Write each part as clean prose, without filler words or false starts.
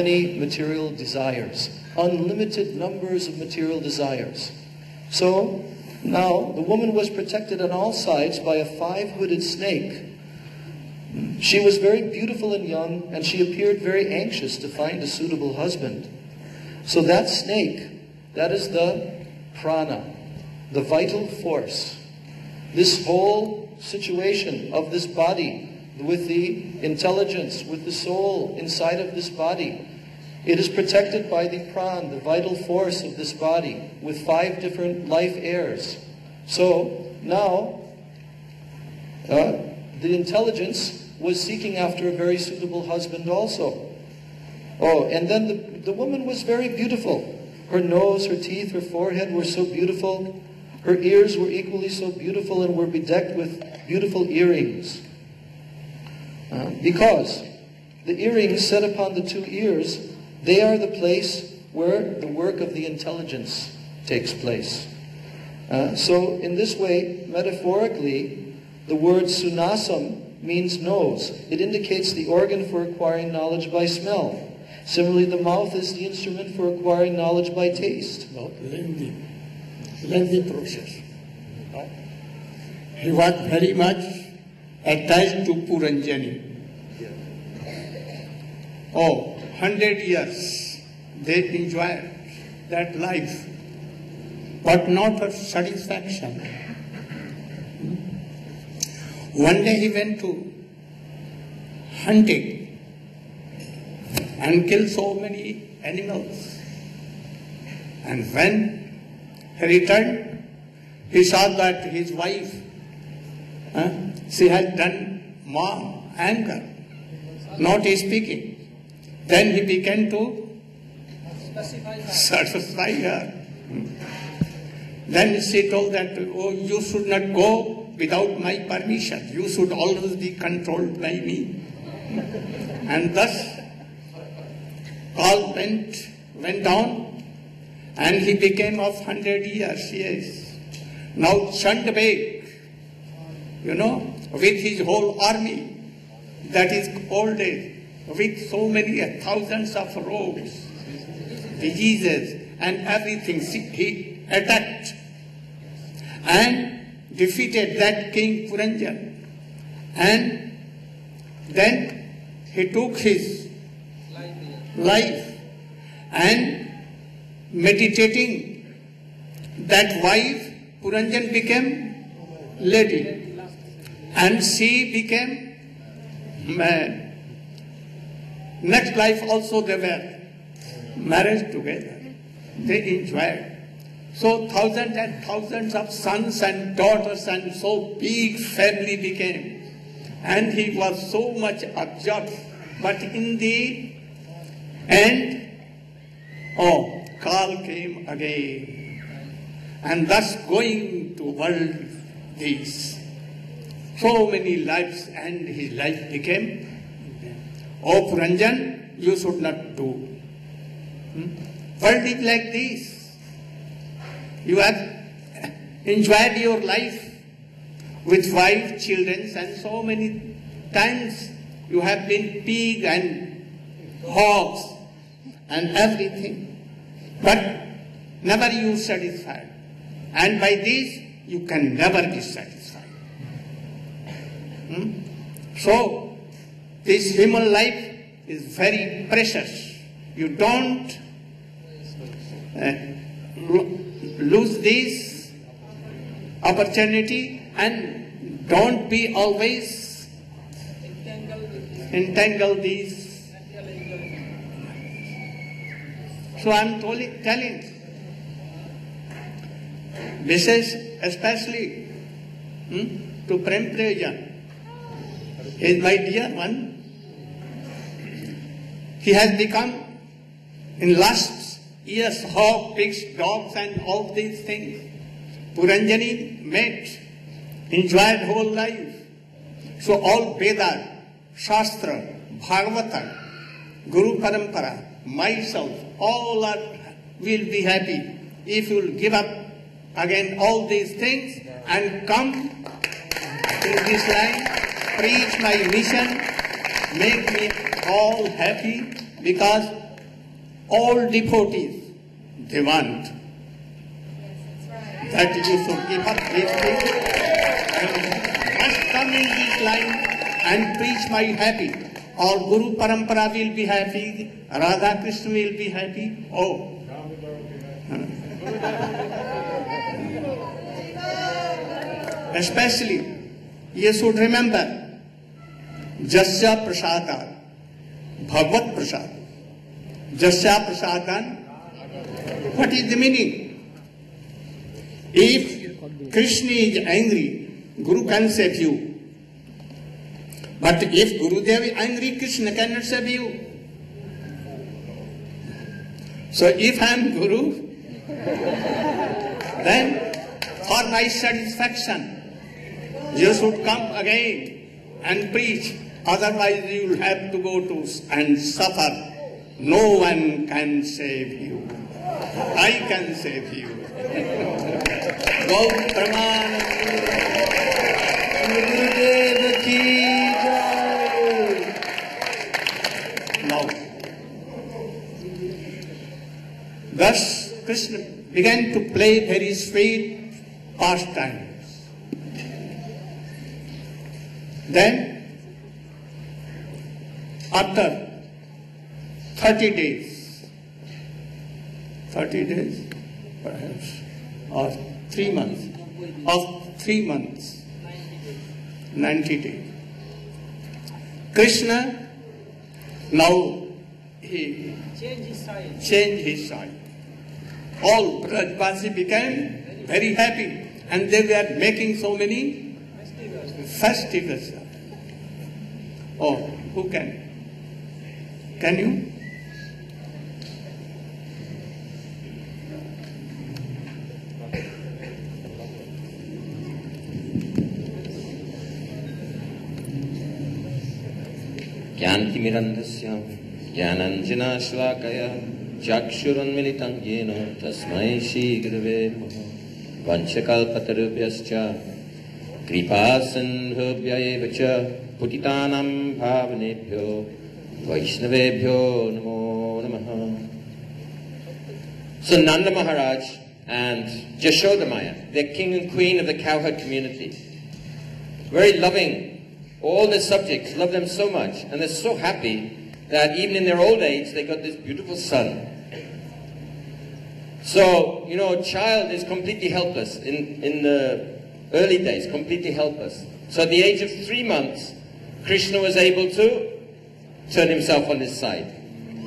many material desires, unlimited numbers of material desires. So now the woman was protected on all sides by a 5-hooded snake. She was very beautiful and young, and she appeared very anxious to find a suitable husband. So that snake, that is the prana, the vital force. This whole situation of this body, with the intelligence, with the soul inside of this body, it is protected by the pran, the vital force of this body, with 5 different life airs. So now, the intelligence was seeking after a very suitable husband also. Oh, and then the woman was very beautiful. Her nose, her teeth, her forehead were so beautiful. Her ears were equally so beautiful and were bedecked with beautiful earrings. Because the earrings set upon the 2 ears, they are the place where the work of the intelligence takes place. So in this way, metaphorically, the word sunasam means nose. It indicates the organ for acquiring knowledge by smell. Similarly, the mouth is the instrument for acquiring knowledge by taste. Lengthy process. He was very much attached to Puranjani. Oh, 100 years they enjoyed that life, but not her satisfaction. One day he went to hunting and killed so many animals. And when he returned, he saw that his wife, she had done more anger, not speaking. Then he began to satisfy her. Then she told that, oh, you should not go without my permission. You should always be controlled by me. And thus, all went down, and he became of 100 years, yes. Now Chandbeg, with his whole army, that is old age, with so many thousands of rogues, diseases, and everything, he attacked and defeated that king Puranjan. And then he took his life, and meditating that wife, Puranjan became lady, and she became man. Next life also they were married together. They enjoyed. So thousands and thousands of sons and daughters, and so big family became. And he was so much absorbed. But in the end, Kal came again. And thus going to world peace. So many lives, and his life became, oh Puranjan, you should not do. World is like this. You have enjoyed your life with wife, children, and so many times you have been pig and hogs and everything. But never you satisfied. And by this, you can never be satisfied. So, this human life is very precious. You don't lose this opportunity, and don't be always entangled these. So I'm telling, this is especially to Prem Priyajan. He is my dear one. He has become, in last years, hog, pigs, dogs, and all these things. Puranjani met, enjoyed whole life. So all Vedas, Shastra, Bhagavata, Guru Parampara, myself, all will be happy if you will give up again all these things and come in this line, preach my mission, make me all happy, because all devotees, they want that you should give up these things and must come in this line and preach my happy. Or Guru Parampara will be happy, Radha Krishna will be happy. Oh. Especially, you should remember, Jasya Prasadan, Bhagavad Prasad. Jasya Prasadan, what is the meaning? If Krishna is angry, Guru can save you. But if Gurudeva is angry, Krishna cannot save you. So if I am Guru, then for my satisfaction, you should come again and preach. Otherwise you will have to go to and suffer. No one can save you. I can save you. Go Praman. Gurudeva ki jai. Now, thus Krishna began to play very sweet pastimes. Then, after 30 days perhaps, or 3 months, 90 days. Krishna, now he changed his side. All Brajvasi became very happy and they were making so many festivals. Oh, who can? Can you? Jnantimirandasya Jnananjana Shlakaya Chakshurunmilitam Yeno Tasmai Shri Gurave Namaha Vanchakalpatarubhyascha Kripasindhubhyayevacha Putitanam Bhavanebhyo Vaishnavebhyo Namo Namaha. So Nanda Maharaj and Jashoda Maya, the king and queen of the cowherd community, very loving. All their subjects love them so much, and they're so happy that even in their old age, they got this beautiful son. So, you know, a child is completely helpless in the early days, completely helpless. So at the age of 3 months, Krishna was able to turn himself on his side.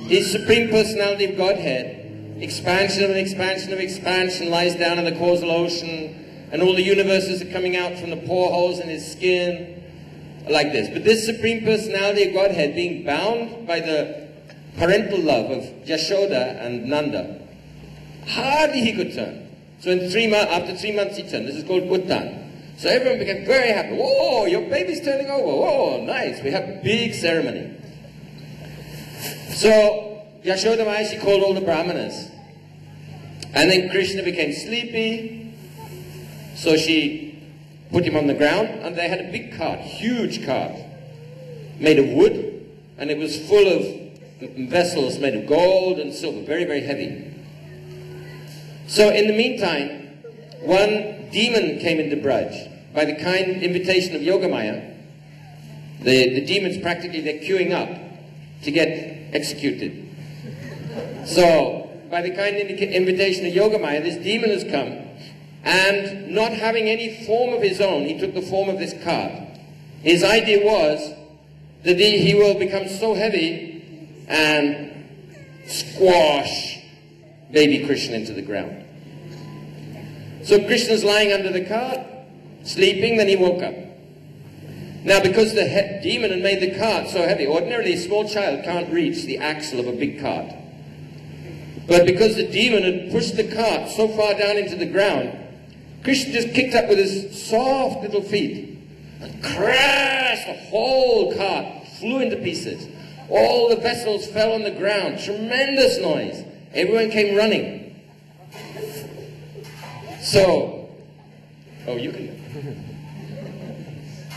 His Supreme Personality of Godhead, expansion of an expansion of expansion, lies down in the causal ocean, and all the universes are coming out from the poreholes in his skin, like this. But this Supreme Personality of Godhead, being bound by the parental love of Jashoda and Nanda, hardly he could turn. So in after 3 months he turned. This is called Uttan. So everyone became very happy. Whoa, your baby's turning over. Whoa, nice. We have a big ceremony. So Yashoda Maya, she called all the Brahmanas. And then Krishna became sleepy. So she put him on the ground, and they had a big cart, huge cart, made of wood, and it was full of vessels made of gold and silver, very, very heavy. So in the meantime, one demon came into Braj. By the kind invitation of Yogamaya, the demons practically, they're queuing up to get executed. So by the kind invitation of Yogamaya, this demon has come, and not having any form of his own, he took the form of this cart. His idea was that he will become so heavy and squash baby Krishna into the ground. So Krishna's lying under the cart, sleeping, then he woke up. Now because the demon had made the cart so heavy, ordinarily a small child can't reach the axle of a big cart. But because the demon had pushed the cart so far down into the ground, Krishna just kicked up with his soft little feet and crashed. The whole cart flew into pieces. All the vessels fell on the ground. Tremendous noise. Everyone came running. So, you can.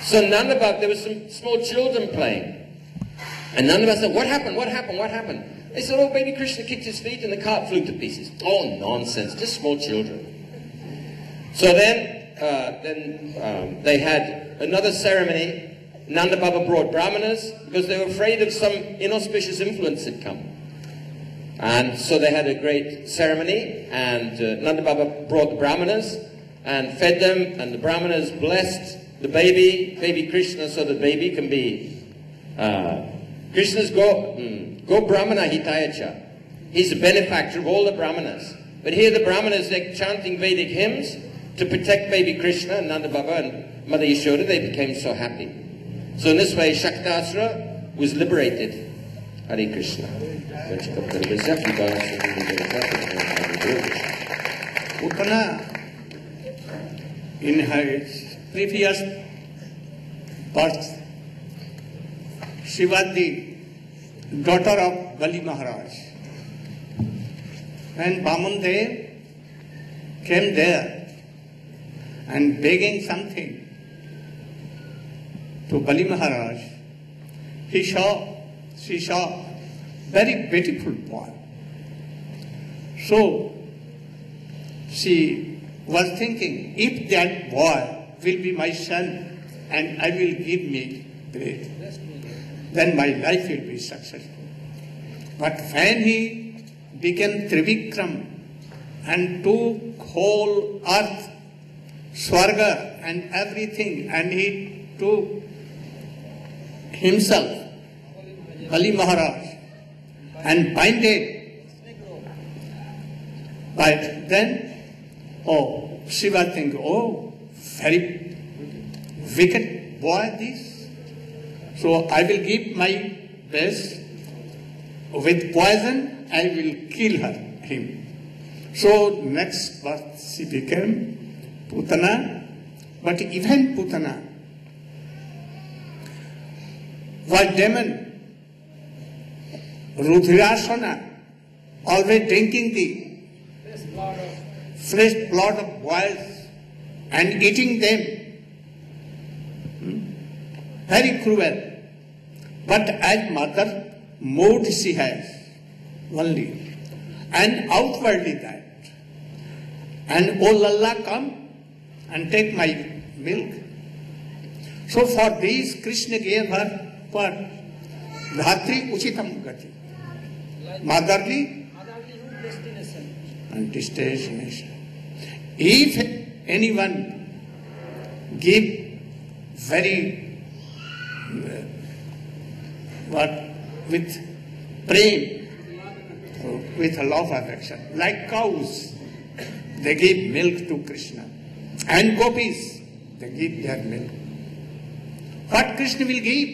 So there were some small children playing. And Nanda said, what happened? What happened? What happened? They said, oh, baby Krishna kicked his feet and the cart flew to pieces. Oh, nonsense, just small children. So then they had another ceremony. Nanda Baba brought brahmanas because they were afraid of some inauspicious influence had come. And so they had a great ceremony, and Nanda Baba brought the brahmanas and fed them, and the brahmanas blessed the baby Krishna, so the baby can be Krishna's go brahmana hitayacha. He's the benefactor of all the brahmanas. But here the brahmanas, they're chanting Vedic hymns to protect baby Krishna, and Nanda Baba and Mother Yashoda, they became so happy. So in this way, Shaktasura was liberated. Hare Krishna. Putana, in her previous birth, she was the daughter of Bali Maharaj. When Bamandev came there and begging something to Bali Maharaj, she saw very beautiful boy. So she was thinking, if that boy will be my son and I will give me bread, then my life will be successful. But when he became Trivikram and took whole earth, Swarga and everything, and he took himself, Bali Maharaj, and binded. But then, she was thinking, very wicked boy this. So I will give my best. With poison, I will kill him. So next birth she became Putana. But even Putana was demon. Rudhirasana, always drinking the fresh blood of boys and eating them. Very cruel. But as mother, mood she has only, and outwardly that. And oh Lalla, come and take my milk. So for this, Krishna gave her what? Dhatri Uchitam Gati. Motherly and destination. If anyone give very with prem, with a love affection, like cows, they give milk to Krishna, and gopis, they give their milk. What Krishna will give?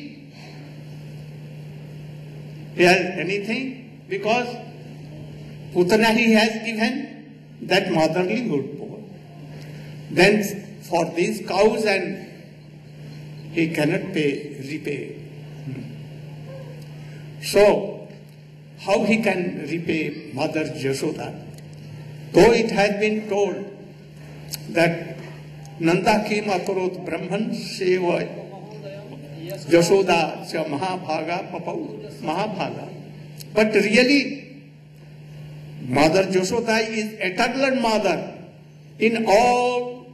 He has anything? Because Putana he has given that motherly good boy. Then for these cows and he cannot repay. So how he can repay Mother Yashoda? Though it has been told that Nanda came akarot Brahman seva Yashoda cha Mahabhaga papau Mahabhaga. But really, Mother Yashoda is eternal mother in all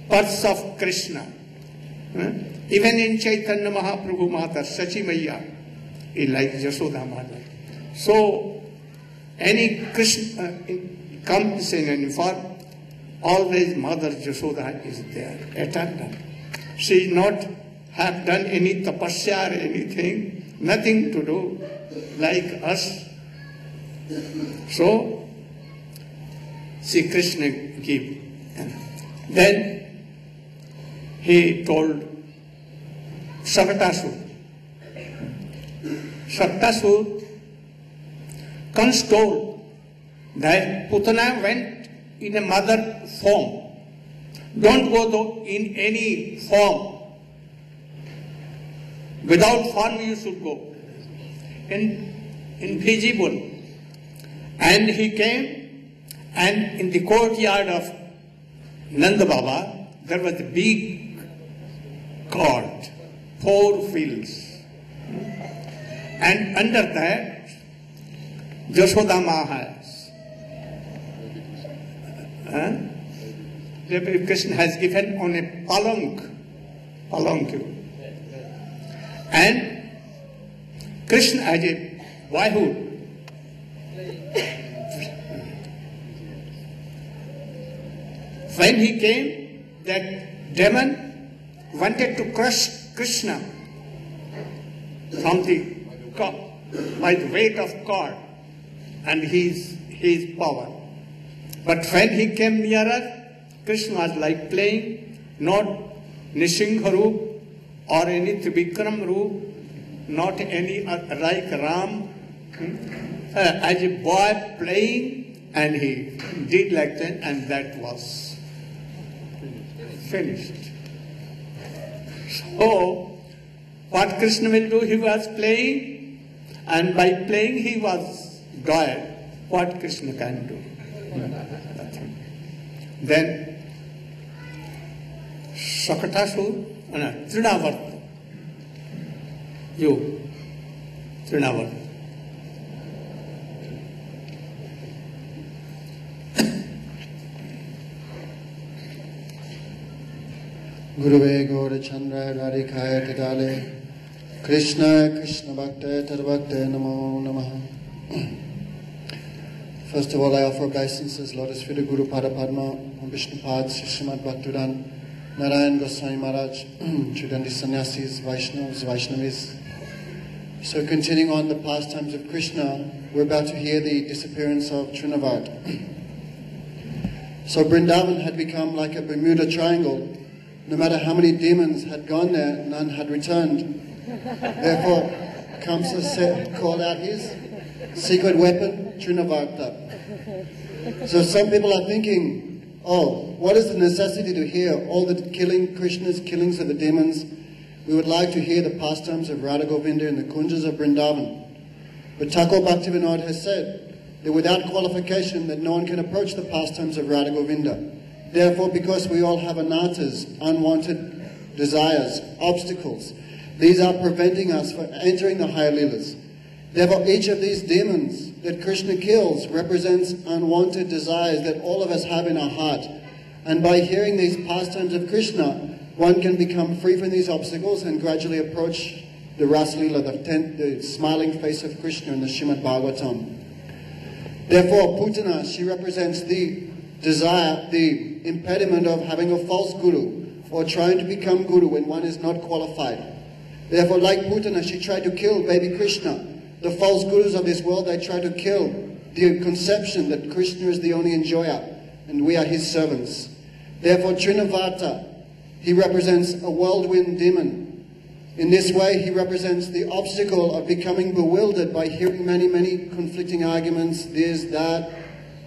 parts of Krishna. Even in Chaitanya Mahaprabhu Mother, Sachi Maya, is like Yashoda mother. So, any Krishna comes in any form, always Mother Yashoda is there, eternal. She not have done any tapasya or anything, nothing to do like us. So, see Krishna give. Then he told Shaktasura. Shaktasura Kans told that Putana went in a mother form. Don't go in any form. Without form you should go. Invisible. And he came, and in the courtyard of Nanda Baba, there was a big court, 4 fields. And under that, Yashoda Ma has. Baby Krishna has given on a palanquin. And Krishna as a boyhood. When he came, that demon wanted to crush Krishna from the by the weight of God and his power. But when he came nearer, Krishna was like playing, not Nisingha Roop or any Tribikram Roop, not any like Ram, as a boy playing, and he did like that, and that was finished. So, what Krishna will do, he was playing, and by playing he was God. What Krishna can do? Nothing. Then, Shakatasur, Trinavarta. You, Trinavarta. Guruve Gaura Chandra Radhikaya Tadale Krishna Krishna Bhakta Tadbhakta Namo Namaha. First of all, I offer obeisances, Lotus feet of Guru Pada Padma, on Vishnu Pad, Srimad Bhaktivedanta, Narayan Goswami Maharaj, Chudandi Sannyasis, Vaishnavas, Vaishnavis. So continuing on the pastimes of Krishna, we're about to hear the disappearance of Trinavat. So Vrindavan had become like a Bermuda Triangle. No matter how many demons had gone there, none had returned. Therefore, Kamsa called out his secret weapon, Trinavarta. So some people are thinking, oh, what is the necessity to hear all the Krishna's killings of the demons? We would like to hear the pastimes of Radha Govinda in the kunjas of Vrindavan. But Thakur Bhaktivinoda has said that without qualification that no one can approach the pastimes of Radha Govinda. Therefore, because we all have anatas, unwanted desires, obstacles, these are preventing us from entering the higher leelas. Therefore, each of these demons that Krishna kills represents unwanted desires that all of us have in our heart. And by hearing these pastimes of Krishna, one can become free from these obstacles and gradually approach the Rasa Leela, the smiling face of Krishna in the Srimad Bhagavatam. Therefore, Putana, she represents the desire, the impediment of having a false guru or trying to become guru when one is not qualified. Therefore, like Putana, she tried to kill baby Krishna. The false gurus of this world, they try to kill the conception that Krishna is the only enjoyer and we are his servants. Therefore, Trinavarta, he represents a whirlwind demon. In this way, he represents the obstacle of becoming bewildered by hearing many, many conflicting arguments, this, that,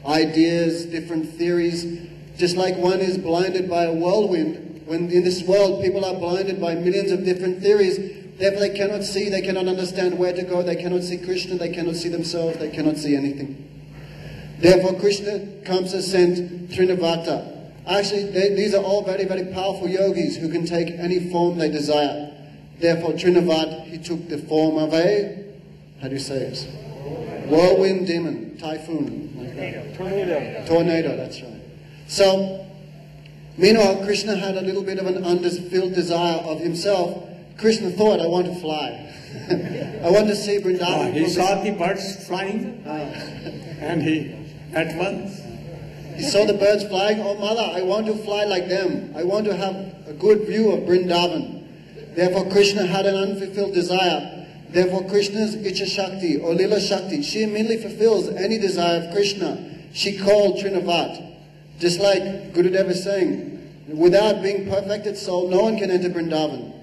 ideas, different theories. Just like one is blinded by a whirlwind, when in this world people are blinded by millions of different theories, therefore they cannot see, they cannot understand where to go, they cannot see Krishna, they cannot see themselves, they cannot see anything. Therefore Krishna comes as sent Trinavarta. Actually, these are all very, very powerful yogis who can take any form they desire. Therefore Trinavat, he took the form of a, how do you say it? Whirlwind demon, typhoon. Tornado, that's right. So, meanwhile, Krishna had a little bit of an unfulfilled desire of himself. Krishna thought, I want to fly. I want to see Vrindavan. He saw the birds flying, and he, at once, he saw the birds flying. Oh, mother, I want to fly like them. I want to have a good view of Vrindavan. Therefore, Krishna had an unfulfilled desire. Therefore, Krishna's Icha Shakti or Lila Shakti, she immediately fulfills any desire of Krishna. She called Trinavat. Just like Gurudeva is saying, without being perfected soul, no one can enter Vrindavan.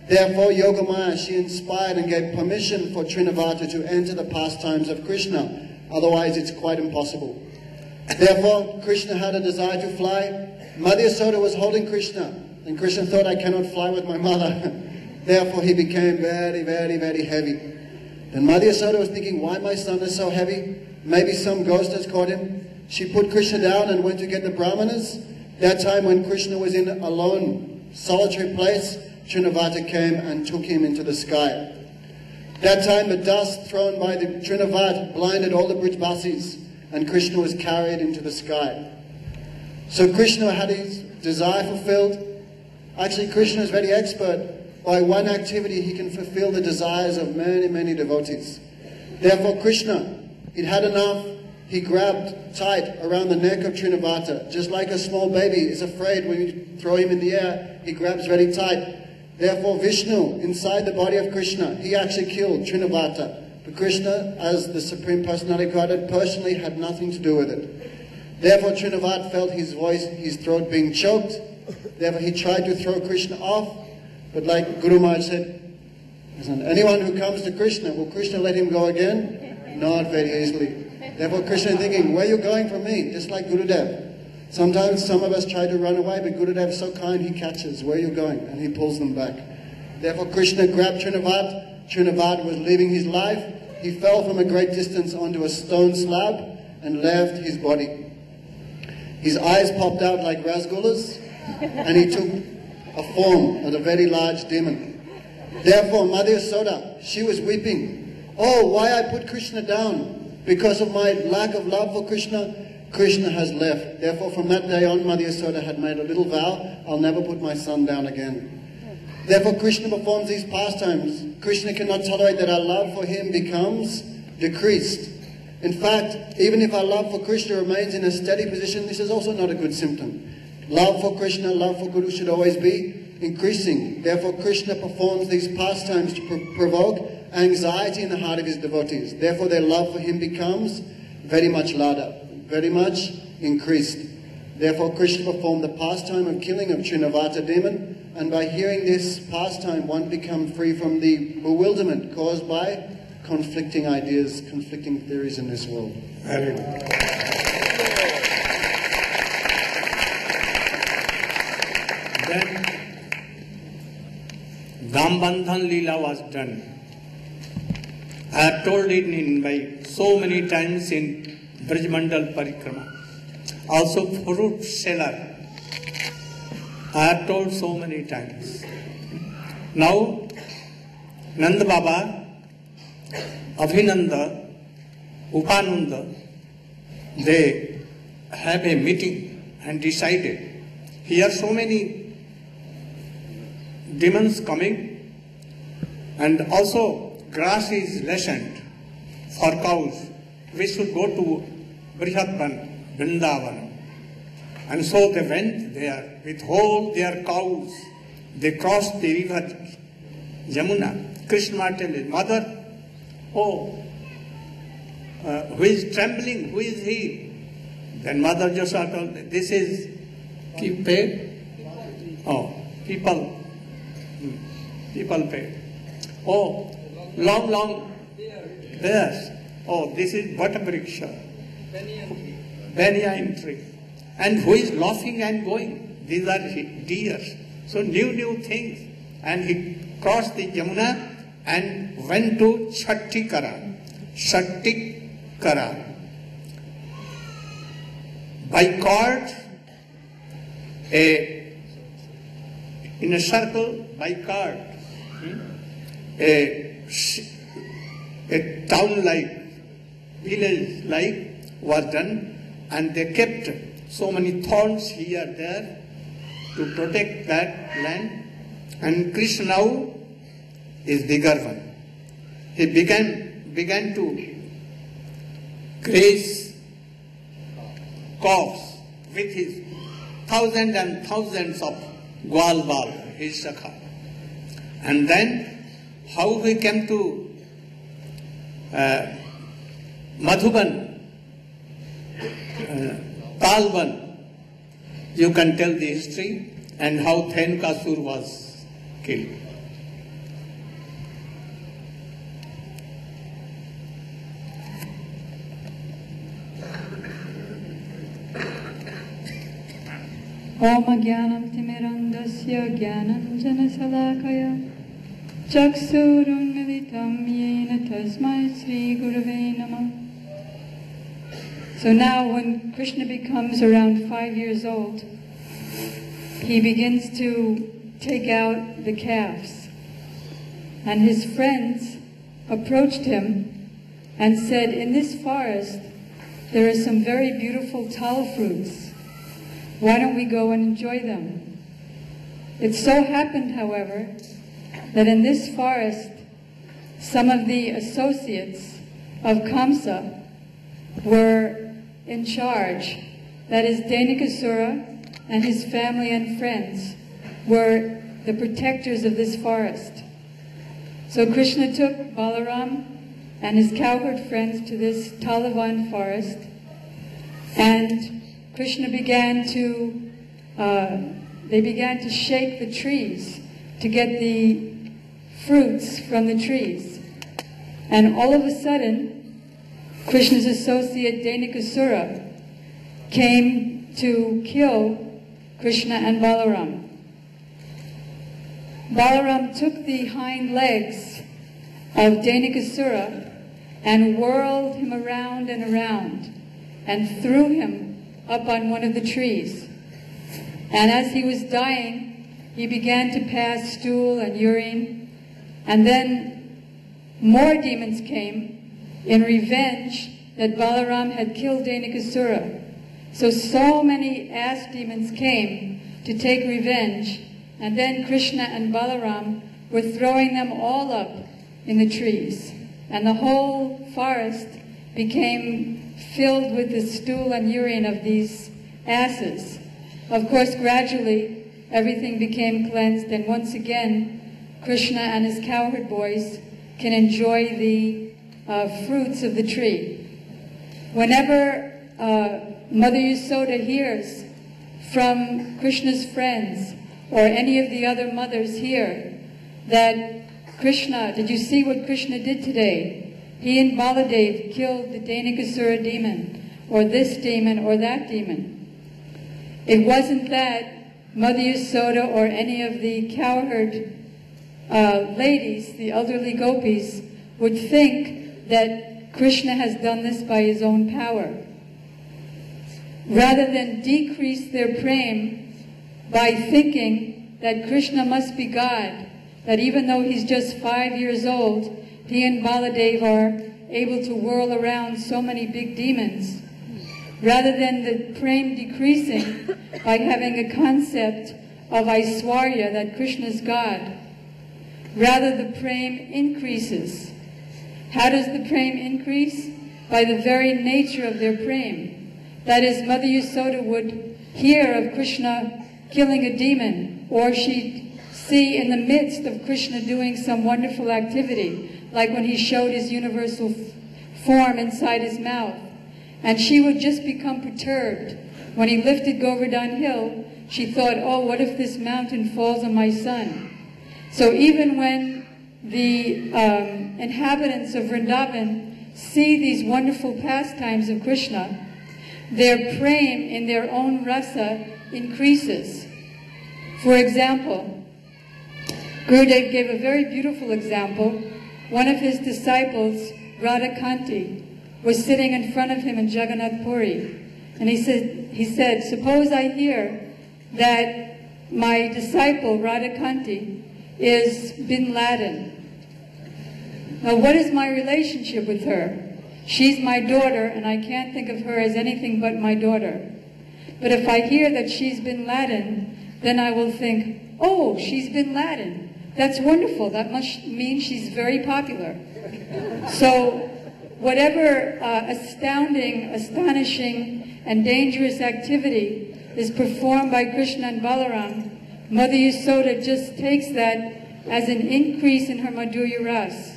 Therefore, Yogamaya, she inspired and gave permission for Trinavata to enter the pastimes of Krishna. Otherwise, it's quite impossible. Therefore, Krishna had a desire to fly. Mother Yasoda was holding Krishna. And Krishna thought, I cannot fly with my mother. Therefore, he became very, very, very heavy. Then Mother Yasoda was thinking, why my son is so heavy? Maybe some ghost has caught him. She put Krishna down and went to get the brahmanas. That time when Krishna was in a lone, solitary place, Trinavata came and took him into the sky. That time the dust thrown by the Trinavat blinded all the Brijvasis, and Krishna was carried into the sky. So Krishna had his desire fulfilled. Actually, Krishna is very expert. By one activity he can fulfill the desires of many, many devotees. Therefore Krishna, he'd had enough. He grabbed tight around the neck of Trinavata. Just like a small baby is afraid when you throw him in the air, he grabs very tight. Therefore Vishnu, inside the body of Krishna, he actually killed Trinavata. But Krishna, as the Supreme Personality of Godhead, personally had nothing to do with it. Therefore Trinavat felt his voice, his throat being choked. Therefore he tried to throw Krishna off. But like Guru Maharaj said, anyone who comes to Krishna, will Krishna let him go again? Not very easily. Therefore Krishna is thinking, where are you going from me? Just like Gurudeva. Sometimes some of us try to run away, but Gurudeva is so kind, he catches, where are you going? And he pulls them back. Therefore Krishna grabbed Trinavat. Trinavat was leaving his life. He fell from a great distance onto a stone slab and left his body. His eyes popped out like rasgullas, and he took a form of a very large demon. Therefore Mother Yasoda, she was weeping. Oh, why I put Krishna down? Because of my lack of love for Krishna, Krishna has left. Therefore from that day on, Mother Yasoda had made a little vow, I'll never put my son down again. Therefore Krishna performs these pastimes. Krishna cannot tolerate that our love for him becomes decreased. In fact, even if our love for Krishna remains in a steady position, this is also not a good symptom. Love for Krishna, love for Guru should always be increasing. Therefore Krishna performs these pastimes to provoke anxiety in the heart of his devotees. Therefore their love for him becomes very much louder, very much increased. Therefore Krishna performed the pastime of killing of Trinavata demon, and by hearing this pastime one becomes free from the bewilderment caused by conflicting ideas, conflicting theories in this world. Then Gambandhan Leela was done. I have told it in by so many times in Brajmandal Parikrama. Also fruit seller. I have told so many times. Now Nanda Baba, Abhinanda, Upananda, they have a meeting and decided. Here so many demons coming, and also grass is lessened for cows. We should go to Brihatban, Vrindavan. And so they went there with all their cows. They crossed the river Yamuna. Krishna told his mother, oh, who is trembling? Who is he? Then Mother Joshua told, this is paid? Oh, people. People paid. Oh, long bears. Oh, this is Vatabhriksha. Banyan tree. And who is laughing and going? These are deers. So new things. And he crossed the Yamuna and went to Shattikara. By cord, in a circle, by cord, a town-like, village-like was done, and they kept so many thorns here, there, to protect that land. And Krishna now is bigger one. He began to graze calves with his thousands and thousands of Gwal, his Sakha. And then how we came to Madhuban, Talban, you can tell the history, and how Thenkasur was killed. Om Jnanam Timirandasya Jnananjana Salakaya Chaksurunmilitam Yena Tasmai Sri Gurave Namah. So now when Krishna becomes around 5 years old, he begins to take out the calves. And his friends approached him and said, "In this forest there are some very beautiful tala fruits. Why don't we go and enjoy them?" It so happened, however, that in this forest some of the associates of Kamsa were in charge. That is, Dainikasura and his family and friends were the protectors of this forest. So Krishna took Balaram and his cowherd friends to this Talavan forest, and Krishna began to shake the trees to get the fruits from the trees. And all of a sudden, Krishna's associate Dainikasura came to kill Krishna and Balaram. Balaram took the hind legs of Dainikasura and whirled him around and around and threw him up on one of the trees. And as he was dying, he began to pass stool and urine, and then more demons came in revenge that Balaram had killed Dainikasura. So many ass demons came to take revenge, and then Krishna and Balaram were throwing them all up in the trees. And the whole forest became filled with the stool and urine of these asses. Of course, gradually, everything became cleansed, and once again, Krishna and his cowherd boys can enjoy the fruits of the tree. Whenever Mother Yasoda hears from Krishna's friends or any of the other mothers here that Krishna, did you see what Krishna did today? He and Baladev killed the Dainikasura demon, or this demon, or that demon. It wasn't that Mother Yasoda or any of the cowherd ladies, the elderly gopis, would think that Krishna has done this by his own power. Rather than decrease their prem by thinking that Krishna must be God, that even though he's just 5 years old, he and Baladev are able to whirl around so many big demons. Rather than the prem decreasing by having a concept of Aishwarya, that Krishna is God, rather the prem increases. How does the prem increase? By the very nature of their prem. That is, Mother Yasoda would hear of Krishna killing a demon, or she'd see in the midst of Krishna doing some wonderful activity, like when he showed his universal form inside his mouth. And she would just become perturbed. When he lifted Govardhan Hill, she thought, oh, what if this mountain falls on my son? So even when the inhabitants of Vrindavan see these wonderful pastimes of Krishna, their prem in their own rasa increases. For example, Gurudev gave a very beautiful example. One of his disciples, Radhakanti, was sitting in front of him in Jagannath Puri. And he said, suppose I hear that my disciple, Radhakanti, is Bin Laden. Now, what is my relationship with her? She's my daughter, and I can't think of her as anything but my daughter. But if I hear that she's Bin Laden, then I will think, oh, she's Bin Laden. That's wonderful. That must mean she's very popular. So whatever astounding, astonishing, and dangerous activity is performed by Krishna and Balaram, Mother Yasoda just takes that as an increase in her Madhurya Ras.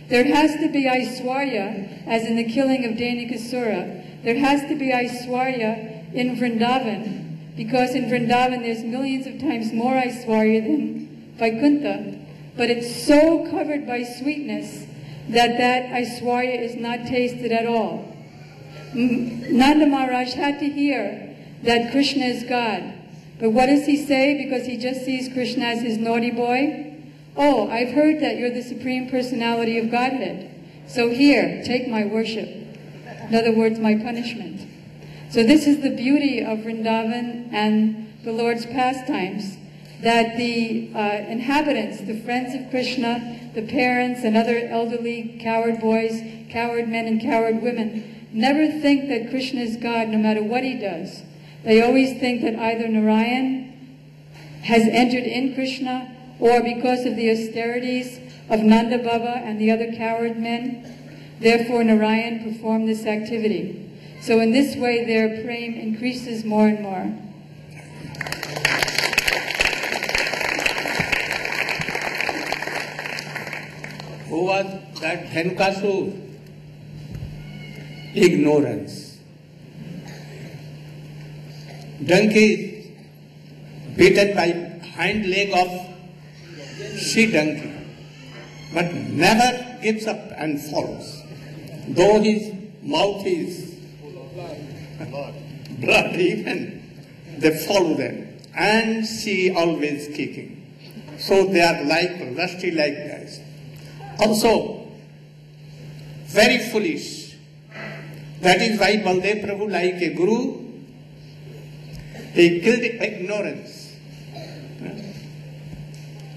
There has to be Aishwarya, as in the killing of Dainikasura. There has to be Aishwarya in Vrindavan, because in Vrindavan there's millions of times more Aishwarya than Vaikuntha, but it's so covered by sweetness that that Aishwarya is not tasted at all. Nanda Maharaj had to hear that Krishna is God. But what does he say? Because he just sees Krishna as his naughty boy. Oh, I've heard that you're the Supreme Personality of Godhead. So here, take my worship. In other words, my punishment. So this is the beauty of Vrindavan and the Lord's pastimes, that the inhabitants, the friends of Krishna, the parents and other elderly coward boys, coward men and coward women, never think that Krishna is God no matter what he does. They always think that either Narayan has entered in Krishna, or because of the austerities of Nanda Baba and the other coward men, therefore Narayan performed this activity. So in this way their prema increases more and more. Who was that Dhenkasu? Ignorance. Donkey beaten by hind leg of she donkey, but never gives up and falls. Though his mouth is blood even, they follow them. And she always kicking. So they are like rusty like guys. Also, very foolish. That is why Baldev Prabhu, like a guru, he killed ignorance.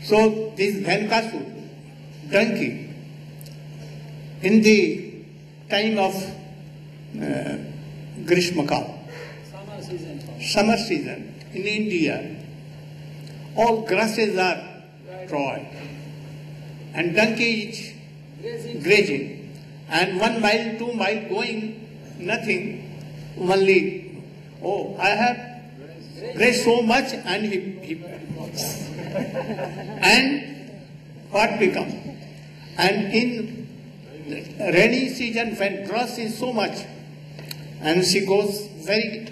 So this Dhenkasu, donkey, in the time of Grishma Kal, summer season in India, all grasses are dry, and donkey is grazing, and 1 mile, 2 mile going, nothing, only, oh, I have grazed so much, and he and what become? And in rainy season when grass is so much, and she goes very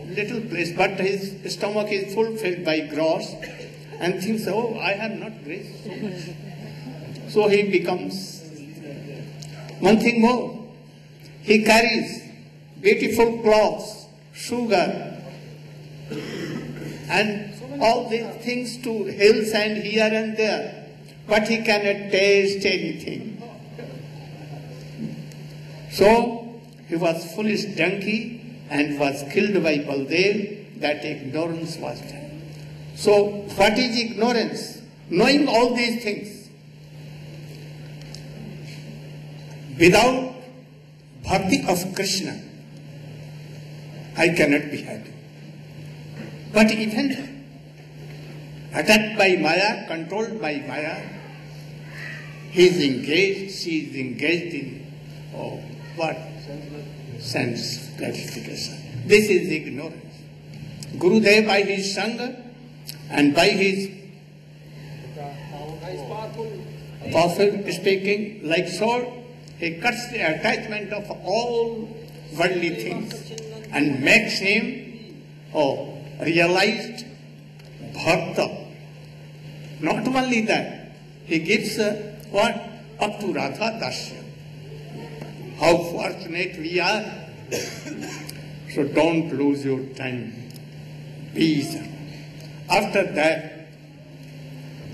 little place, but his stomach is fulfilled by grass, and thinks, oh, I have not grazed so much. So he becomes. One thing more, he carries beautiful clothes, sugar, and all these things to hills and here and there, but he cannot taste anything. So he was foolish donkey and was killed by Baldev. That ignorance was done. So what is ignorance? Knowing all these things. Without bhakti of Krishna, I cannot be happy. But even attacked by Maya, controlled by Maya, he is engaged, she is engaged in, oh, what? Sense gratification. This is ignorance. Gurudeva by his Sangha and by his powerful speaking like sword, he cuts the attachment of all worldly things and makes him, oh, realized bhakta. Not only that, he gives what? Up to Radha Dasya. How fortunate we are. So don't lose your time. Be easy. After that,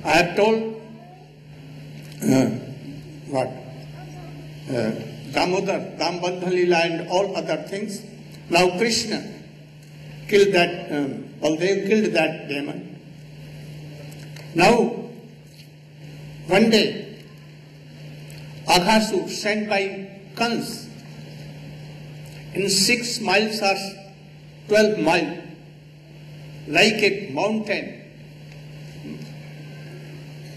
I have told Damodar, Dambandha Lila and all other things. Now Krishna killed that, Baldev killed that demon. Now, one day, Aghasur sent by Kans in 6 miles or 12 miles, like a mountain,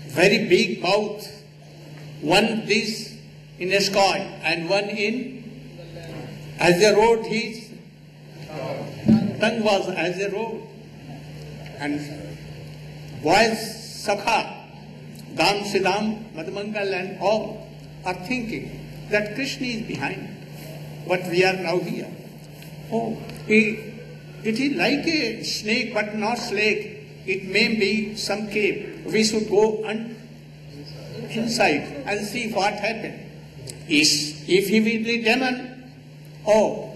very big mouth, one this in the sky and one in, as a road, his tongue was as a road. And boys, Sakha, Dam Siddham, Madhumangal and all are thinking that Krishna is behind. But we are now here. Oh, it is like a snake but not snake. It may be some cave. We should go inside and see what happened. If he will be demon, oh,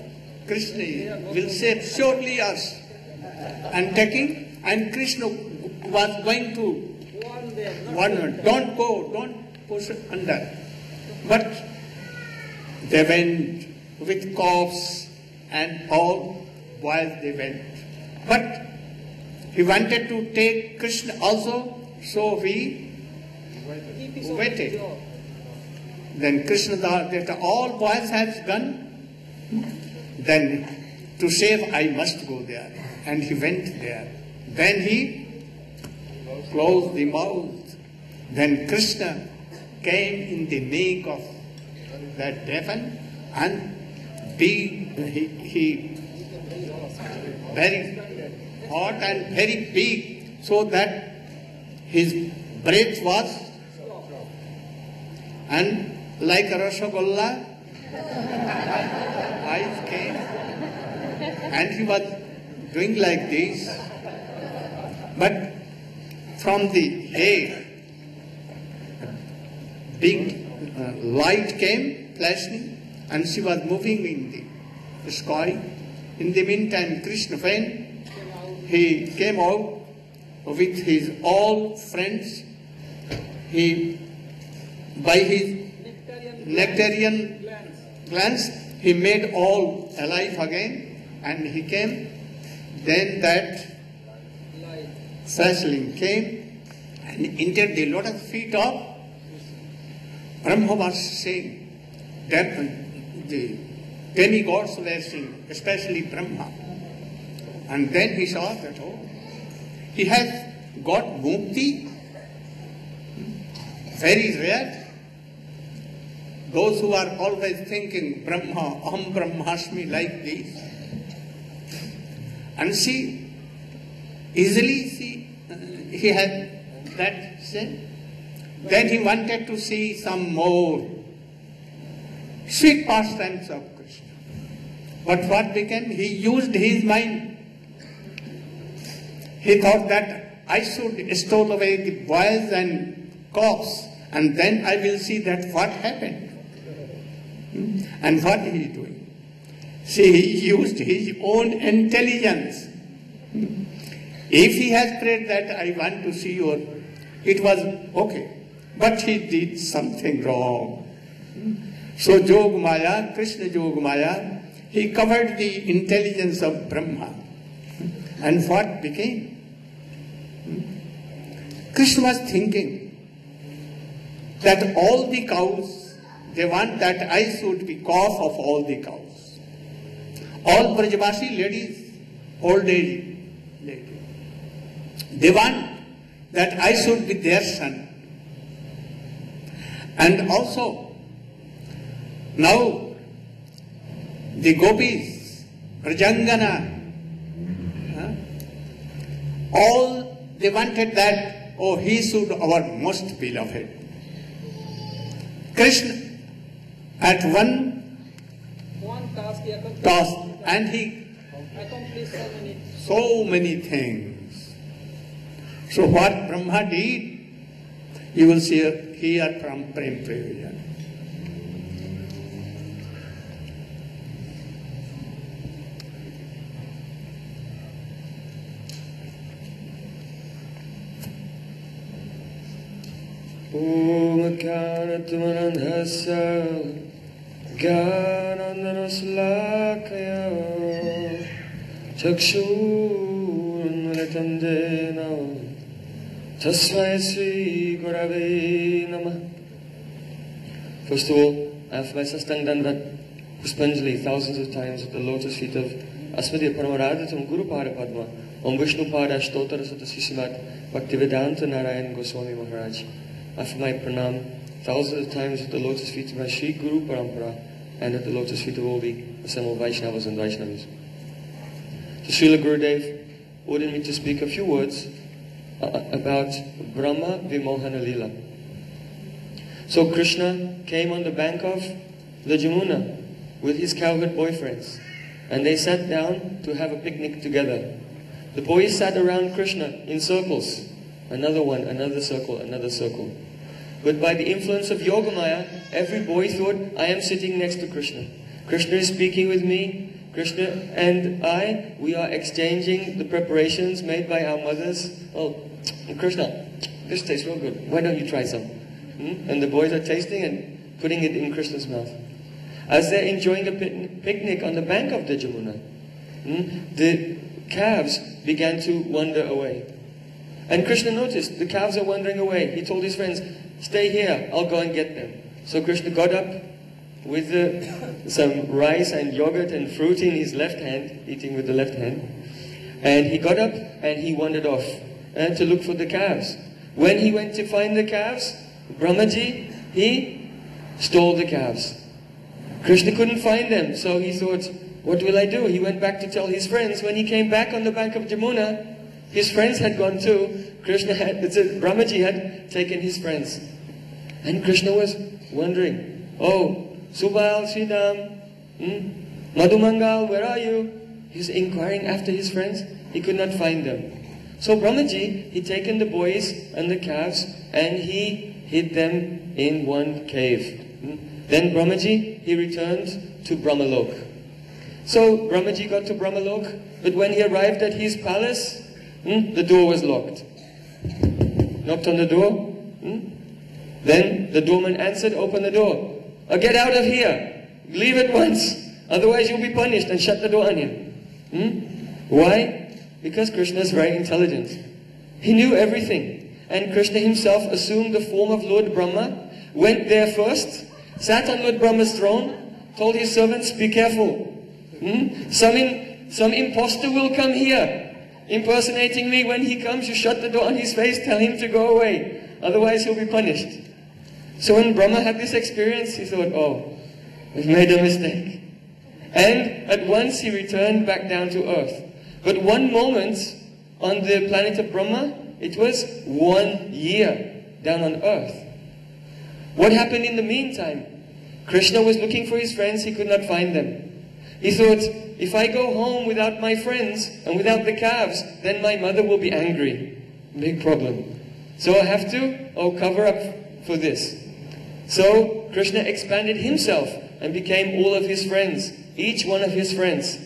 Krishna will save surely us. And taking, and Krishna was going to warn, don't go, don't push it under. But they went with coughs and all while they went. But he wanted to take Krishna also, so he waited. Then Krishna thought that all boys have gone, then to save I must go there. And he went there. Then he closed the mouth. Then Krishna came in the neck of that devil and he very hot and very big, so that his breath was and like a Rasgulla, eyes came and he was doing like this. But from the head, big light came flashing and she was moving in the sky. In the meantime, Krishna, when he came out with his all friends, he, by his nectarian glance, he made all alive again, and he came. Then that flashing came and entered the lotus feet of Brahma was saying, that the demigods were saying, especially Brahma. And then he saw that, oh, he has got mukti, very rare. Those who are always thinking Brahma, Aham Brahmasmi, like this. And see, easily he had that sin. Then he wanted to see some more sweet pastimes of Krishna. But what became? He used his mind. He thought that I should stow away the boys and cocks, and then I will see that what happened. And what he is doing? See, he used his own intelligence. If he has prayed that I want to see your, it was okay. But he did something wrong. So Jog Maya, Krishna Jog Maya, he covered the intelligence of Brahma. And what became? Krishna was thinking that all the cows, they want that I should be calf of all the cows. All Brajavasi ladies, old age ladies, they want that I should be their son. And also, now the gopis, Prajangana, all they wanted that, oh, he should our most beloved. Krishna at one task, and he accomplished so many things. So what Brahma did, you will see here from Prem Prayojan. Om Karnatmanandhasa Gyanananaslakaya Chakshurunmilitam Jena Tasmai Sri Gurave Namah. First of all, I have my Sastang Dandat Puspanjali thousands of times at the lotus feet of Asmadya Paramaraditam Guru Pada Padma Om Vishnu Pada Ashtotara Satasisimat Bhaktivedanta Narayan Goswami Maharaj. I have my pranam thousands of times at the lotus feet of my Sri Guru Parampara and at the lotus feet of all the assembled Vaishnavas and Vaishnavis. So Srila Gurudeva ordered me to speak a few words about Brahma Vimohana Lila. So Krishna came on the bank of the Jamuna with his cowherd boyfriends, and they sat down to have a picnic together. The boys sat around Krishna in circles, another one, another circle, another circle. But by the influence of Yogamaya, every boy thought, I am sitting next to Krishna. Krishna is speaking with me. Krishna and I, we are exchanging the preparations made by our mothers. Oh, Krishna, this tastes real good. Why don't you try some? And the boys are tasting and putting it in Krishna's mouth. As they're enjoying a picnic on the bank of the Jamuna, the calves began to wander away. And Krishna noticed the calves are wandering away. He told his friends, stay here, I'll go and get them. So Krishna got up with some rice and yogurt and fruit in his left hand, eating with the left hand. And he got up and he wandered off to look for the calves. When he went to find the calves, Brahmaji, he stole the calves. Krishna couldn't find them, so he thought, what will I do? He went back to tell his friends. When he came back on the bank of Jamuna, his friends had gone too. Brahmaji had taken his friends. And Krishna was wondering, oh, Subal, Sridham, Madhumangal, where are you? He was inquiring after his friends. He could not find them. So Brahmaji, he'd taken the boys and the calves and he hid them in one cave. Then Brahmaji, he returned to Brahmalok. So Brahmaji got to Brahmalok, but when he arrived at his palace, the door was locked. Knocked on the door. Then the doorman answered, open the door. Oh, get out of here. Leave at once. Otherwise you'll be punished, and shut the door on you. Why? Because Krishna is very intelligent. He knew everything. And Krishna himself assumed the form of Lord Brahma, went there first, sat on Lord Brahma's throne, told his servants, be careful. Some impostor will come here, impersonating me. When he comes, you shut the door on his face, tell him to go away. Otherwise he'll be punished. So when Brahma had this experience, he thought, oh, we've made a mistake. And at once he returned back down to earth. But one moment on the planet of Brahma, it was 1 year down on earth. What happened in the meantime? Krishna was looking for his friends, he could not find them. He thought, if I go home without my friends and without the calves, then my mother will be angry. Big problem. So I have to cover up for this. So Krishna expanded himself and became all of his friends, each one of his friends.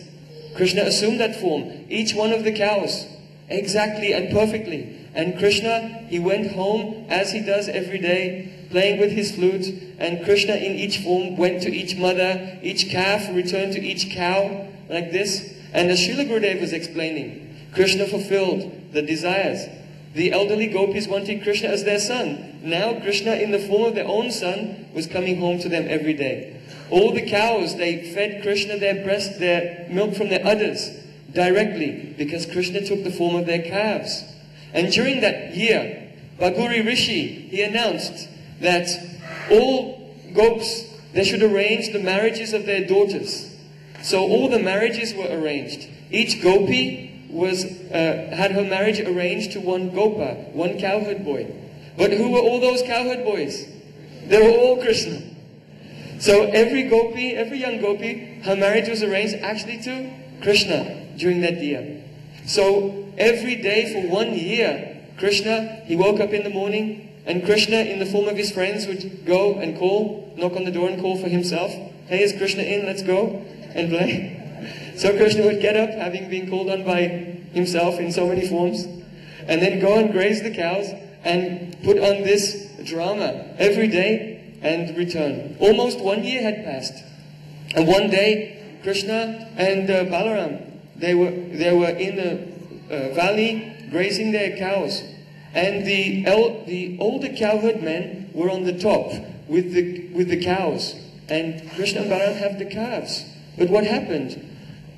Krishna assumed that form, each one of the cows, exactly and perfectly. And Krishna, he went home as he does every day, playing with his flute. And Krishna in each form went to each mother, each calf returned to each cow, like this. And as Srila Gurudeva was explaining, Krishna fulfilled the desires. The elderly gopis wanted Krishna as their son. Now Krishna in the form of their own son was coming home to them every day. All the cows, they fed Krishna their milk from their udders directly, because Krishna took the form of their calves. And during that year, Bhaguri Rishi, he announced that all gopis, they should arrange the marriages of their daughters. So all the marriages were arranged. Each gopi had her marriage arranged to one gopa, one cowherd boy. But who were all those cowherd boys? They were all Krishna. So every gopi, every young gopi, her marriage was arranged actually to Krishna during that year. So every day for 1 year, Krishna, he woke up in the morning, and Krishna in the form of his friends would go and call, knock on the door and call for himself. Hey, is Krishna in? Let's go and play. So Krishna would get up, having been called on by himself in so many forms, and then go and graze the cows and put on this drama every day and return. Almost 1 year had passed. And one day, Krishna and Balaram, they were in the valley grazing their cows. And the older cowherd men were on the top with the cows. And Krishna and Balaram have the calves. But what happened?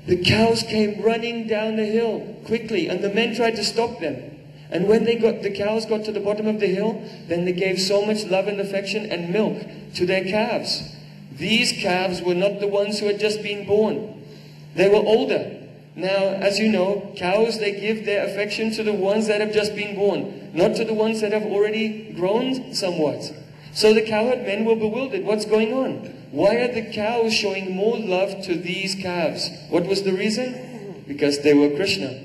The cows came running down the hill quickly, and the men tried to stop them. And when the cows got to the bottom of the hill, then they gave so much love and affection and milk to their calves. These calves were not the ones who had just been born. They were older. Now, as you know, cows, they give their affection to the ones that have just been born, not to the ones that have already grown somewhat. So the cowherd men were bewildered. What's going on? Why are the cows showing more love to these calves? What was the reason? Because they were Krishna.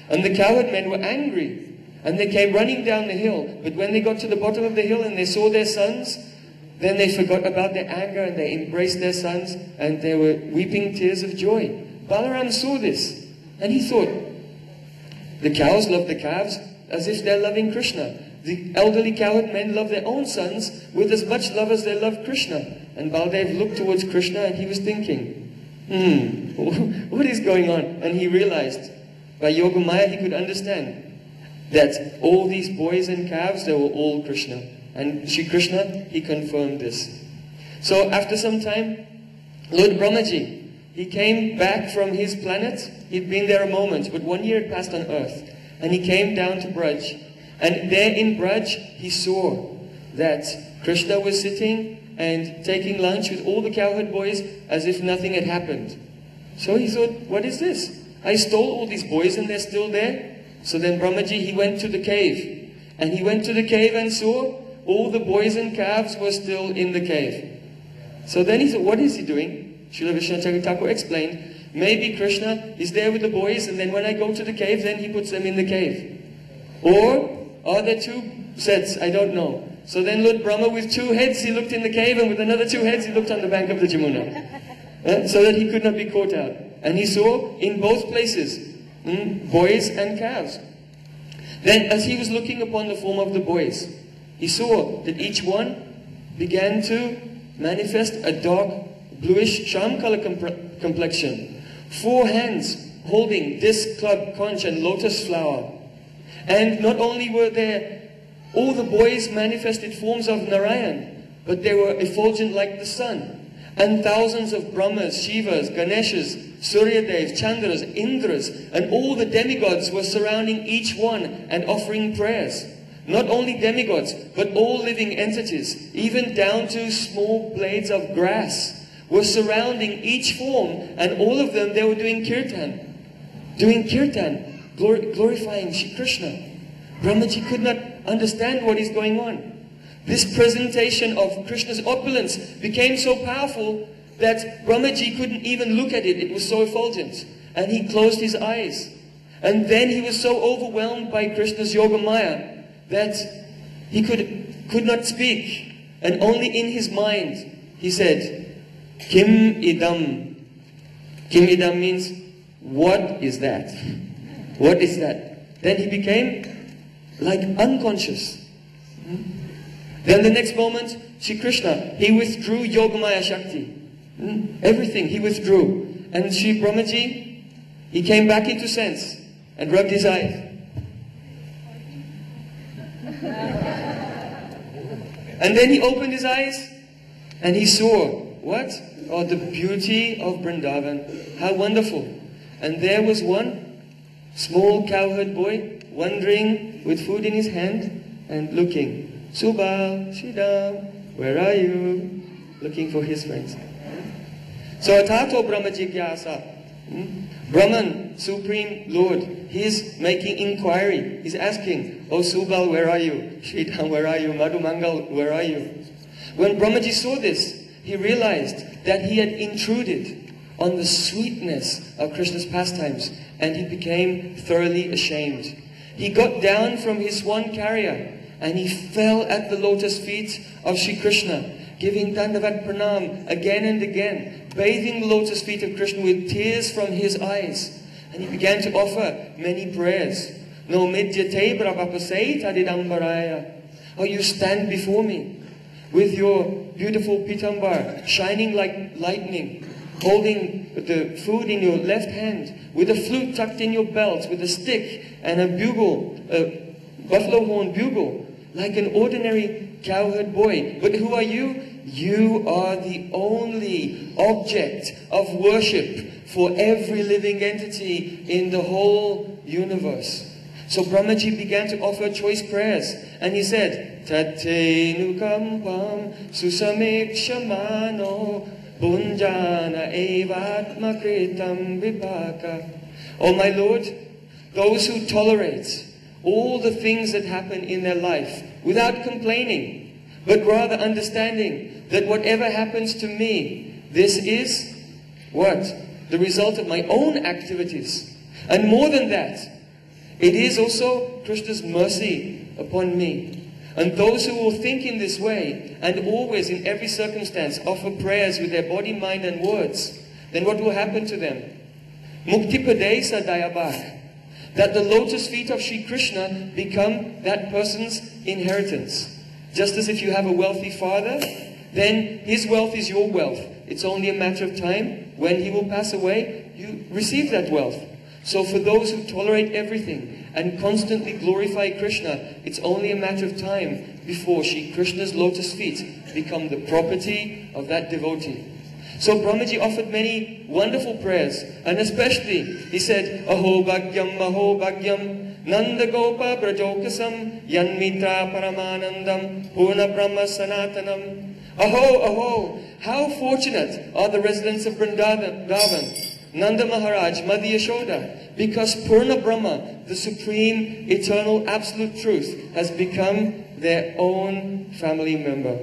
And the cowherd men were angry. And they came running down the hill. But when they got to the bottom of the hill and they saw their sons, then they forgot about their anger and they embraced their sons and they were weeping tears of joy. Balaram saw this and he thought, the cows love the calves as if they're loving Krishna. The elderly cowherd men love their own sons with as much love as they love Krishna. And Baldev looked towards Krishna and he was thinking, what is going on? And he realized, by Yogamaya, he could understand that all these boys and calves, they were all Krishna. And Sri Krishna, he confirmed this. So after some time, Lord Brahmaji, he came back from his planet. He'd been there a moment, but 1 year had passed on earth. And he came down to Braj. And there in Braj, he saw that Krishna was sitting and taking lunch with all the cowherd boys as if nothing had happened. So he thought, what is this? I stole all these boys and they're still there. So then Brahmaji, he went to the cave. And he went to the cave and saw all the boys and calves were still in the cave. So then he thought, what is he doing? Srila Vishnacharya Thakur explained, maybe Krishna is there with the boys and then when I go to the cave, then he puts them in the cave. Or are there two sets? I don't know. So then Lord Brahma, with two heads, he looked in the cave, and with another two heads, he looked on the bank of the Jamuna. So that he could not be caught out. And he saw in both places boys and calves. Then as he was looking upon the form of the boys, he saw that each one began to manifest a dark bluish sham color complexion. 4 hands holding disc, club, conch and lotus flower. And not only were there all the boys manifested forms of Narayan, but they were effulgent like the sun. And thousands of Brahmas, Shivas, Ganeshas, Suryadevs, Chandras, Indras, and all the demigods were surrounding each one and offering prayers. Not only demigods, but all living entities, even down to small blades of grass, were surrounding each form, and all of them, they were doing kirtan, glorifying Shri Krishna. Brahmaji could not understand what is going on. This presentation of Krishna's opulence became so powerful that Brahmaji couldn't even look at it. It was so effulgent. And he closed his eyes. And then he was so overwhelmed by Krishna's Yogamaya that he could not speak. And only in his mind he said, Kim idam. Kim idam means, what is that? What is that? Then he became like unconscious. Then the next moment, Shri Krishna, he withdrew Yogamaya Shakti. Everything he withdrew. And Shri Brahmaji, he came back into sense and rubbed his eyes. And then he opened his eyes and he saw, what? Oh, the beauty of Vrindavan. How wonderful. And there was one small cowherd boy wandering with food in his hand and looking. Subal, Shridam, where are you? Looking for his friends. So Atato Brahma Jigyasa, Brahman, Supreme Lord, he is making inquiry. He's asking, oh Subal, where are you? Shridam, where are you? Madhumangal, where are you? When Brahmaji saw this, he realized that he had intruded on the sweetness of Krishna's pastimes, and he became thoroughly ashamed. He got down from his swan carrier and he fell at the lotus feet of Sri Krishna, giving Dandavat Pranam again and again, bathing the lotus feet of Krishna with tears from his eyes. And he began to offer many prayers. No midyate brahmapasai tadidambaraya. Oh, you stand before me with your beautiful pitambar shining like lightning, holding the food in your left hand, with a flute tucked in your belt, with a stick and a bugle, a buffalo horn bugle, like an ordinary cowherd boy. But who are you? You are the only object of worship for every living entity in the whole universe. So Brahmaji began to offer choice prayers, and he said, Tate nukampam susamik shamano bunjana evatma kritam vipaka. Oh my Lord, those who tolerate all the things that happen in their life without complaining, but rather understanding that whatever happens to me, this is what? The result of my own activities. And more than that, it is also Krishna's mercy upon me. And those who will think in this way, and always in every circumstance offer prayers with their body, mind and words, then what will happen to them? Mukti padesa dayabak. That the lotus feet of Sri Krishna become that person's inheritance. Just as if you have a wealthy father, then his wealth is your wealth. It's only a matter of time. When he will pass away, you receive that wealth. So for those who tolerate everything and constantly glorify Krishna, it's only a matter of time before Shri Krishna's lotus feet become the property of that devotee. So Brahmaji offered many wonderful prayers, and especially he said, Aho Bhagyam, Nanda Gopa Brajokasam, Yanmitra Paramanandam, Purna Brahma Sanatanam. Aho, aho, how fortunate are the residents of Vrindavan, Nanda Maharaj, Madhya Yashoda, because Purna Brahma, the supreme, eternal, absolute truth, has become their own family member.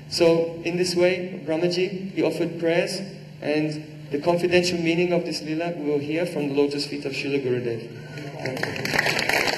So, in this way, Brahmaji, he offered prayers, and the confidential meaning of this lila we will hear from the lotus feet of Srila Gurudeva.